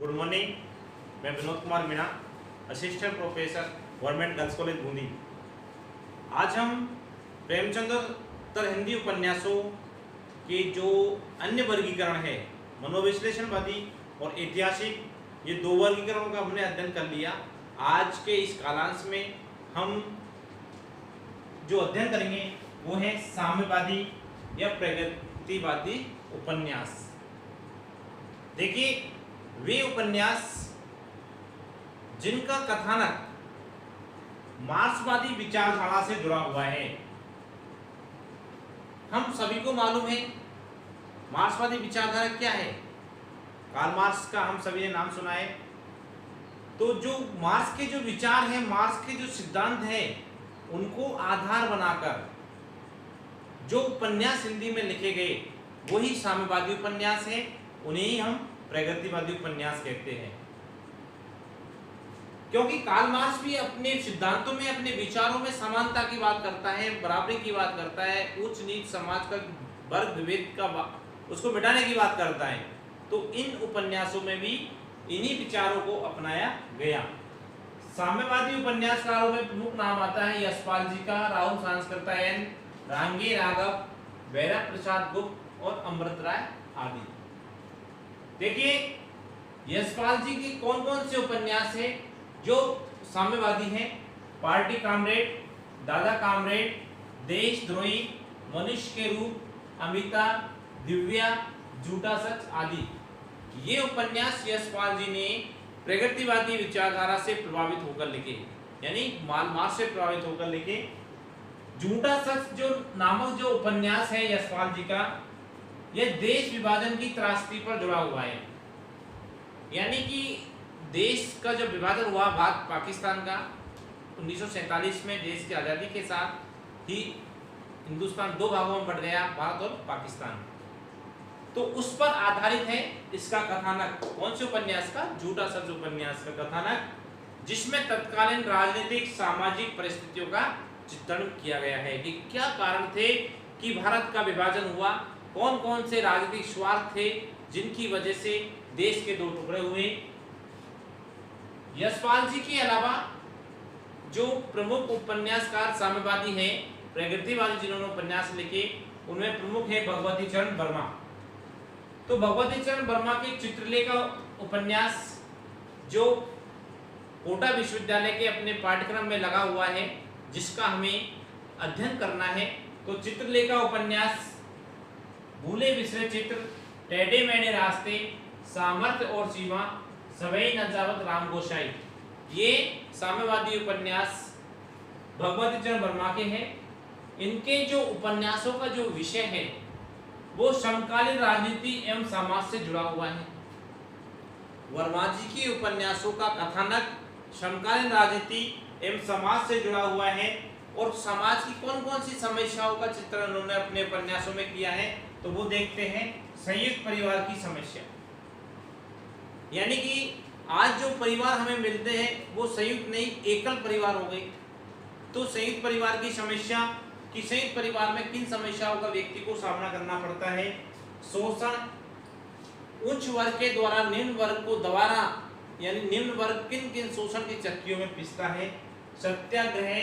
Good morning. मैं Vinod Kumar Meena, assistant professor government girls college Bundi. आज हम प्रेमचंद्र हिंदी उपन्यासों के जो अन्य वर्गीकरण है, मनोविश्लेषणवादी और ऐतिहासिक, ये दो वर्गीकरणों का हमने अध्ययन कर लिया। आज के इस कालांश में हम जो अध्ययन करेंगे वो है साम्यवादी या प्रगतिवादी उपन्यास। देखिए, वे उपन्यास जिनका कथानक मार्क्सवादी विचारधारा से जुड़ा हुआ है। हम सभी को मालूम है मार्क्सवादी विचारधारा क्या है। कार्ल मार्क्स का हम सभी ने नाम सुना है। तो जो मार्क्स के जो विचार हैं, मार्क्स के जो सिद्धांत हैं, उनको आधार बनाकर जो उपन्यास हिंदी में लिखे गए वही साम्यवादी उपन्यास है। उन्हें ही हम प्रगतिवादी उपन्यास कहते हैं, क्योंकि कार्ल मार्क्स भी अपने सिद्धांतों में, अपने विचारों में समानता की बात करता है, बराबरी की बात करता है, उच्च नीच समाज का वर्ग विभेद का उसको मिटाने की बात करता है। तो इन उपन्यासों में भी इन्हीं विचारों को अपनाया गया। साम्यवादी उपन्यासकारों में प्रमुख नाम आता है यशपाल जी का, राहुल सांस्कृत्यायन, रांगे राघव, भैरव प्रसाद गुप्त और अमृत राय आदि। देखिए, यशपाल जी के कौन कौन से उपन्यास हैं जो साम्यवादी हैं? पार्टी कामरेड, दादा कामरेड, देशद्रोही, मनुष्य के रूप, अमिता, दिव्या, झूठा सच आदि। ये उपन्यास यशपाल जी ने प्रगतिवादी विचारधारा से प्रभावित होकर लिखे, यानी मार्क्स से प्रभावित होकर लिखे। झूठा सच जो नामक जो उपन्यास है यशपाल जी का, यह देश विभाजन की त्रासदी पर जुड़ा हुआ है। यानी कि देश का जब विभाजन हुआ भारत पाकिस्तान का 1947 में, देश की आज़ादी के साथ ही हिंदुस्तान दो भागों में बट गया, भारत और पाकिस्तान। तो उस पर आधारित है इसका कथानक। कौन से उपन्यास का? झूठा सच उपन्यास का कथानक, जिसमें तत्कालीन राजनीतिक सामाजिक परिस्थितियों का चित्रण किया गया है कि क्या कारण थे कि भारत का विभाजन हुआ, कौन कौन से राजनीतिक स्वार्थ थे जिनकी वजह से देश के दो टुकड़े हुए। यशपाल जी के अलावा जो प्रमुख उपन्यासकार साम्यवादी हैं, प्रगतिवादी जिन्होंने उपन्यास लिखे, उनमें प्रमुख है भगवती चरण वर्मा। तो भगवती चरण वर्मा के चित्रलेखा उपन्यास जो कोटा विश्वविद्यालय के अपने पाठ्यक्रम में लगा हुआ है, जिसका हमें अध्ययन करना है, तो चित्रलेखा उपन्यास, भूले बिसरे चित्र, टेढ़े मेढ़े रास्ते, सामर्थ्य और सीमा, सवई नजावत राम गोसाई, ये साम्यवादी उपन्यास भगवती चरण वर्मा के हैं। इनके जो उपन्यासों का जो विषय है वो समकालीन राजनीति एवं समाज से जुड़ा हुआ है। वर्मा जी के उपन्यासों का कथानक समकालीन राजनीति एवं समाज से जुड़ा हुआ है, और समाज की कौन कौन सी समस्याओं का चित्रण उन्होंने अपने उपन्यासों में किया है, तो वो देखते हैं। संयुक्त परिवार की समस्या, यानी कि आज जो परिवार हमें मिलते हैं वो संयुक्त नहीं, एकल परिवार हो गए। तो संयुक्त परिवार की समस्या कि संयुक्त परिवार में किन समस्याओं का व्यक्ति को सामना करना पड़ता है। शोषण, उच्च वर्ग के द्वारा निम्न वर्ग को दबाना, यानी निम्न वर्ग किन किन शोषण की चक्कियों में पिसता है। सत्याग्रह,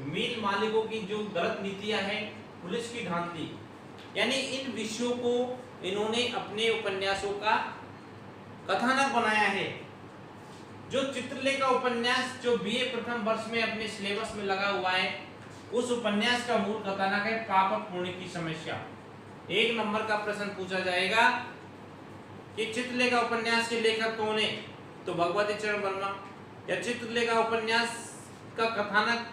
मिल मालिकों की जो गलत नीतियां हैं, पुलिस की धांधली, यानी इन विषयों को इन्होंने अपने उपन्यासों का कथानक बनाया है। जो चित्रलेखा उपन्यास जो बीए प्रथम वर्ष में अपने सिलेबस में लगा हुआ है, उस उपन्यास का मूल कथानक है पाप और पुण्य की समस्या। 1 नंबर का प्रश्न पूछा जाएगा कि चित्रलेखा उपन्यास के लेखक कौन है, तो भगवती चरण वर्मा। या चित्रलेखा उपन्यास का कथानक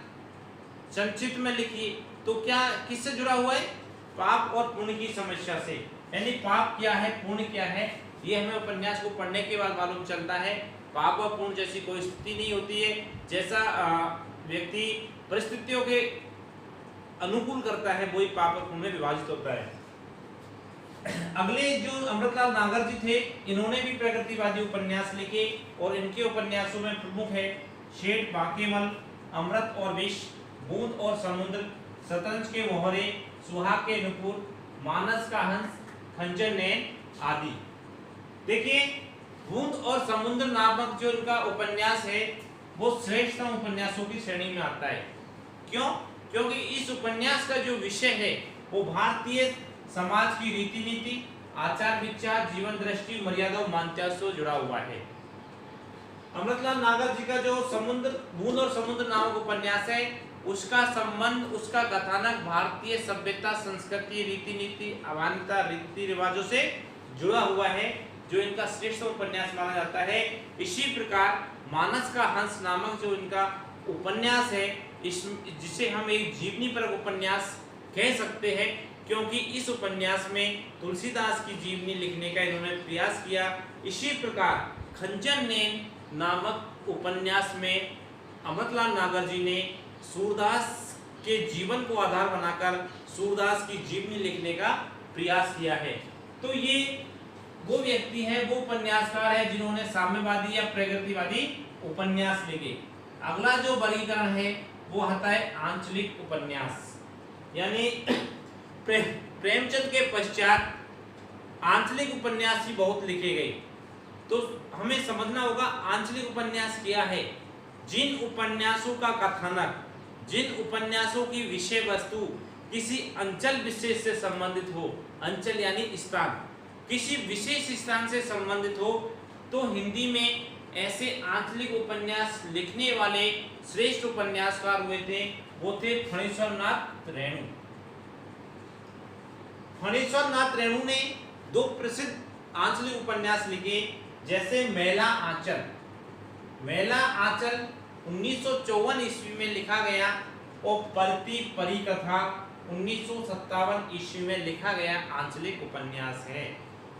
संक्षिप्त में लिखिए, तो क्या किससे जुड़ा हुआ है? पाप और पुण्य की समस्या से। यानी पाप क्या है, पुण्य क्या है, ये हमें उपन्यास को पढ़ने के बाद मालूम चलता है। पाप और पुण्य जैसी कोई स्थिति नहीं होती है। जैसा व्यक्ति परिस्थितियों के अनुकूल करता है, वही पाप और पुण्य में विभाजित होता है। अगले जो अमृतलाल नागर जी थे, इन्होंने भी प्रगतिवादी उपन्यास लिखे, और इनके उपन्यासों में प्रमुख है शेठ बांकेमल, अमृत और विष, बूंद और समुद्र, शतरंज के मोहरे, सुहाग के नुपुर, मानस का हंस, खंजर नैन आदि। देखिए, बूंद और समुद्र नामक जो इनका उपन्यास है वो श्रेष्ठतम उपन्यासों की श्रेणी में आता है। क्यों? क्योंकि इस उपन्यास का जो विषय है वो भारतीय समाज की रीति नीति, आचार विचार, जीवन दृष्टि, मर्यादा और मान्यता से जुड़ा हुआ है। अमृतलाल नागर जी का जो बूंद और समुद्र नामक उपन्यास है उसका संबंध, उसका कथानक भारतीय सभ्यता, संस्कृति, रीति नीति, मान्यता, रीति रिवाजों से जुड़ा हुआ है, जो इनका श्रेष्ठ उपन्यास माना जाता है। इसी प्रकार मानस का हंस नामक जो इनका उपन्यास है, जिसे हम एक जीवनी पर उपन्यास कह सकते हैं, क्योंकि इस उपन्यास में तुलसीदास की जीवनी लिखने का इन्होंने प्रयास किया। इसी प्रकार खंजर नैन नामक उपन्यास में अमृतलाल नागर जी ने सूरदास के जीवन को आधार बनाकर सूरदास की जीवनी लिखने का प्रयास किया है। तो ये वो व्यक्ति है, वो उपन्यासकार है जिन्होंने साम्यवादी या प्रगतिवादी उपन्यास लिखे। अगला जो वर्गीकरण है वो आता है आंचलिक उपन्यास, यानी प्रेमचंद के पश्चात आंचलिक उपन्यास ही बहुत लिखे गए। तो हमें समझना होगा आंचलिक उपन्यास क्या है। जिन उपन्यासों का कथानक, जिन उपन्यासों की विषय वस्तु किसी अंचल विशेष से संबंधित हो, अंचल यानी स्थान, किसी विशेष स्थान से संबंधित हो, तो हिंदी में ऐसे आंचलिक उपन्यास लिखने वाले श्रेष्ठ उपन्यासकार हुए थे, वो थे फणीश्वर नाथ रेणु। फणीश्वर नाथ रेणु ने दो प्रसिद्ध आंचलिक उपन्यास लिखे, जैसे मेला आंचल। मेला आंचल 1954 ईस्वी में लिखा गया और परती परिकथा 1957 ईस्वी में लिखा गया आंचलिक उपन्यास है।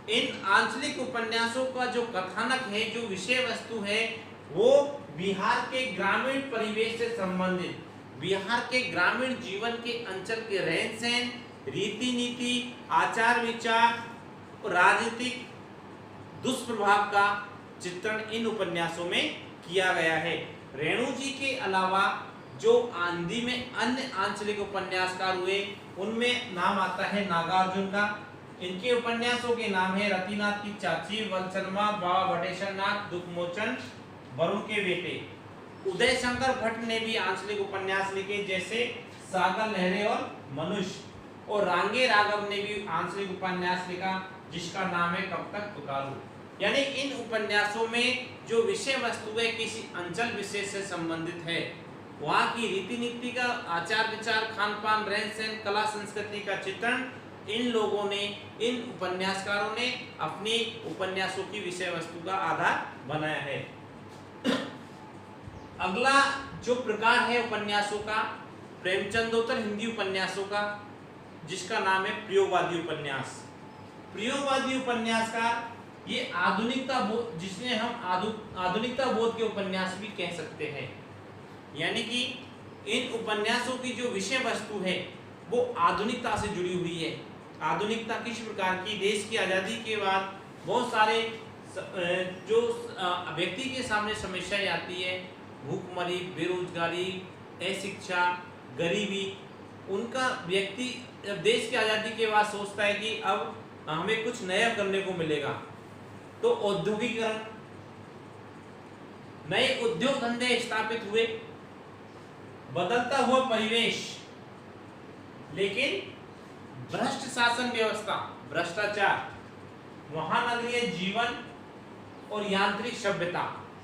इन आंचलिक उपन्यासों का जो कथानक है, जो विषय वस्तु है, वो बिहार के ग्रामीण परिवेश से संबंधित, बिहार के ग्रामीण जीवन के अंचल के रहन सहन, रीति नीति, आचार विचार, राजनीतिक दुष्प्रभाव का चित्रण इन उपन्यासों में किया गया है। रेणु जी के अलावा जो आंधी में अन्य आंचलिक उपन्यासकार हुए, उनमें नाम आता है नागार्जुन का। इनके उपन्यासों के नाम है रतिनाथ की चाची, वलसनमा, बाबा भटेश्वर नाथ, दुखमोचन, वरुण के बेटे। उदय शंकर भट्ट ने भी आंचलिक उपन्यास लिखे, जैसे सागर लहरे और मनुष्य। और रांगे राघव ने भी आंचलिक उपन्यास लिखा, जिसका नाम है कब तक पुकारूं। यानी इन उपन्यासों में जो विषय वस्तु है किसी अंचल विशेष से संबंधित है, वहाँ की रीति नीति का, आचार विचार, खान पान, रहन सहन, कला संस्कृति का चित्रण इन लोगों ने, इन उपन्यासकारों ने अपनी उपन्यासों की विषय वस्तु का आधार बनाया है। अगला जो प्रकार है उपन्यासों का, प्रेमचंदोत्तर हिंदी उपन्यासों का, जिसका नाम है प्रयोगवादी उपन्यास। प्रयोगवादी उपन्यास का ये आधुनिकता बोध, जिसने हम आधुनिकता बोध के उपन्यास भी कह सकते हैं। यानी कि इन उपन्यासों की जो विषय वस्तु है वो आधुनिकता से जुड़ी हुई है। आधुनिकता किस प्रकार की, देश की आज़ादी के बाद बहुत सारे जो व्यक्ति के सामने समस्याएं आती है, भूखमरी, बेरोजगारी, अशिक्षा, गरीबी, उनका व्यक्ति देश की आज़ादी के बाद सोचता है कि अब हमें कुछ नया करने को मिलेगा। तो औद्योगिकरण, नए उद्योग धंधे स्थापित हुए, बदलता हुआ परिवेश, लेकिन भ्रष्ट शासन व्यवस्था, भ्रष्टाचार, महानगरीय जीवन और यांत्रिक सभ्यता।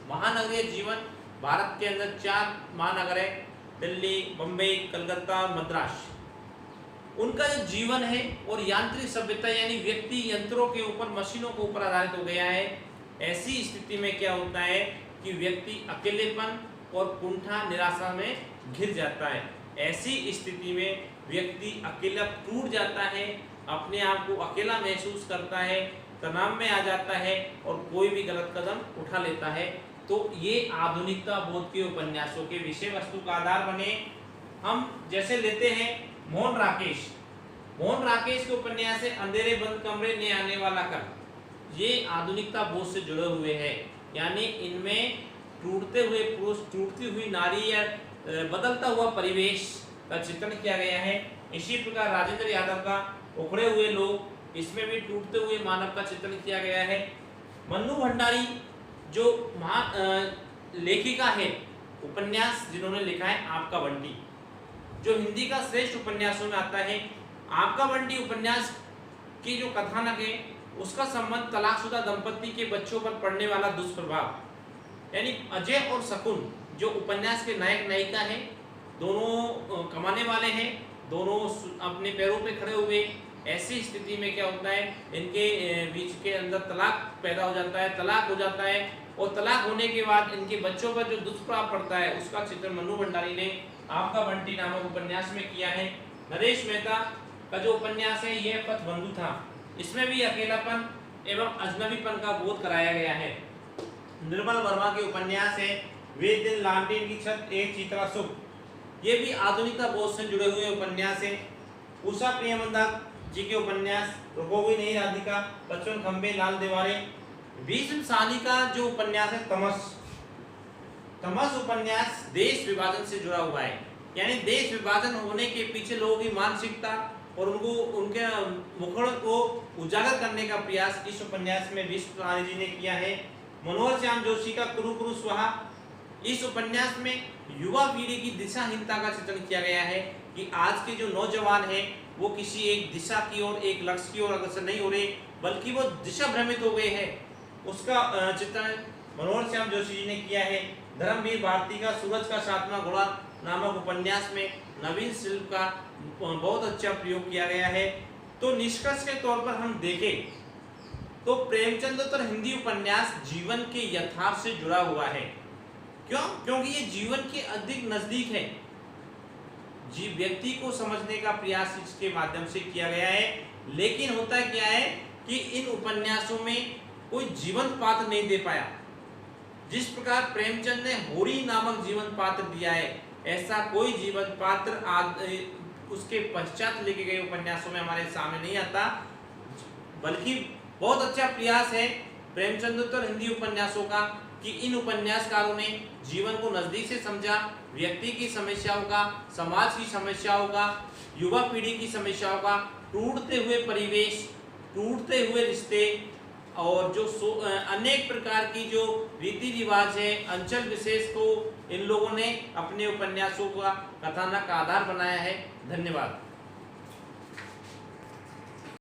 महानगरीय जीवन, भारत के अंदर 4 महानगर है, दिल्ली, बम्बई, कलकत्ता, मद्रास। उनका जो जीवन है और यांत्रिक सभ्यता यानी व्यक्ति यंत्रों के ऊपर, मशीनों के ऊपर आधारित हो गया है। ऐसी स्थिति में क्या होता है कि व्यक्ति अकेलेपन और कुंठा, निराशा में घिर जाता है। ऐसी स्थिति में व्यक्ति अकेला टूट जाता है, अपने आप को अकेला महसूस करता है, तनाव में आ जाता है और कोई भी गलत कदम उठा लेता है। तो ये आधुनिकता बोध के उपन्यासों के विषय वस्तु का आधार बने। हम जैसे लेते हैं मोहन राकेश। मोहन राकेश के उपन्यास है अंधेरे बंद कमरे ने आने वाला कर। ये आधुनिकता बोध से जुड़े हुए हैं, यानी इनमें टूटते हुए पुरुष, टूटती हुई नारी या बदलता हुआ परिवेश का चित्रण किया गया है। इसी प्रकार राजेंद्र यादव का उखड़े हुए लोग, इसमें भी टूटते हुए मानव का चित्रण किया गया है। मन्नू भंडारी जो लेखिका है, उपन्यास जिन्होंने लिखा है आपका बंटी, जो हिंदी का श्रेष्ठ उपन्यासों में आता है। आपका बंटी उपन्यास की जो कथानक है उसका संबंध तलाकशुदा दंपति के बच्चों पर पड़ने वाला दुष्प्रभाव, यानी अजय और शकुन जो उपन्यास के नायक नायिका हैं, दोनों कमाने वाले हैं, दोनों अपने पैरों पे खड़े हुए, ऐसी स्थिति में क्या होता है, इनके बीच के अंदर तलाक पैदा हो जाता है, तलाक हो जाता है, और तलाक होने के बाद इनके बच्चों पर जो दुष्प्रभाव पड़ता है उसका चित्रण मन्नू भंडारी ने आपका बंटी नामक उपन्यास में किया है। नरेश मेहता का जो उपन्यास है यह पथबंधु था, इसमें भी अकेलापन एवं अजनबीपन का बोध कराया गया है। निर्मल वर्मा के उपन्यास है वे दिन लालटेन की छत एक चित्रा सुख, ये भी आधुनिकता बोध से जुड़े हुए उपन्यास है। उषा प्रियमंदा जी के उपन्यास रुकोगी नहीं राधिका, 55 खंबे लाल दीवारें। भीष्म साहनी का जो उपन्यास है तमस, तमस उपन्यास देश विभाजन से जुड़ा हुआ है, यानी देश विभाजन होने के पीछे लोगों की मानसिकता और उनको उनके मुखड़ को उजागर करने का प्रयास इस उपन्यास में भीष्म साहनी जी ने किया है। मनोहर श्याम जोशी का कुरु कुरु स्वाहा, इस उपन्यास में युवा पीढ़ी की दिशाहीनता का चित्रण किया गया है कि आज के जो नौजवान हैं वो किसी एक दिशा की ओर, एक लक्ष्य की ओर अग्रसर नहीं हो रहे, बल्कि वो दिशा भ्रमित हो गए हैं, उसका चित्रण मनोहर श्याम जोशी जी ने किया है। धर्मवीर भारती का सूरज का सातवां घोड़ा नामक उपन्यास में नवीन शिल्प का बहुत अच्छा प्रयोग किया गया है। तो निष्कर्ष के तौर पर हम देखें तो प्रेमचंद्र हिंदी उपन्यास जीवन के यथार्थ से जुड़ा हुआ है। क्यों? क्योंकि ये जीवन के अधिक नजदीक है, व्यक्ति को समझने का प्रयास इसके माध्यम से किया गया है। लेकिन होता क्या है कि इन उपन्यासों में कोई जीवंत पात्र नहीं दे पाया। जिस प्रकार प्रेमचंद ने होरी नामक जीवंत पात्र दिया है, ऐसा कोई जीवंत पात्र उसके पश्चात लेके गए उपन्यासों में हमारे सामने नहीं आता, बल्कि बहुत अच्छा प्रयास है प्रेमचंद्र हिंदी उपन्यासों का कि इन उपन्यासकारों ने जीवन को नजदीक से समझा, व्यक्ति की समस्याओं का, समाज की समस्याओं का, युवा पीढ़ी की समस्याओं का, टूटते हुए परिवेश, टूटते हुए रिश्ते और जो अनेक प्रकार की जो रीति रिवाज है, अंचल विशेष को इन लोगों ने अपने उपन्यासों का कथानक का आधार बनाया है। धन्यवाद।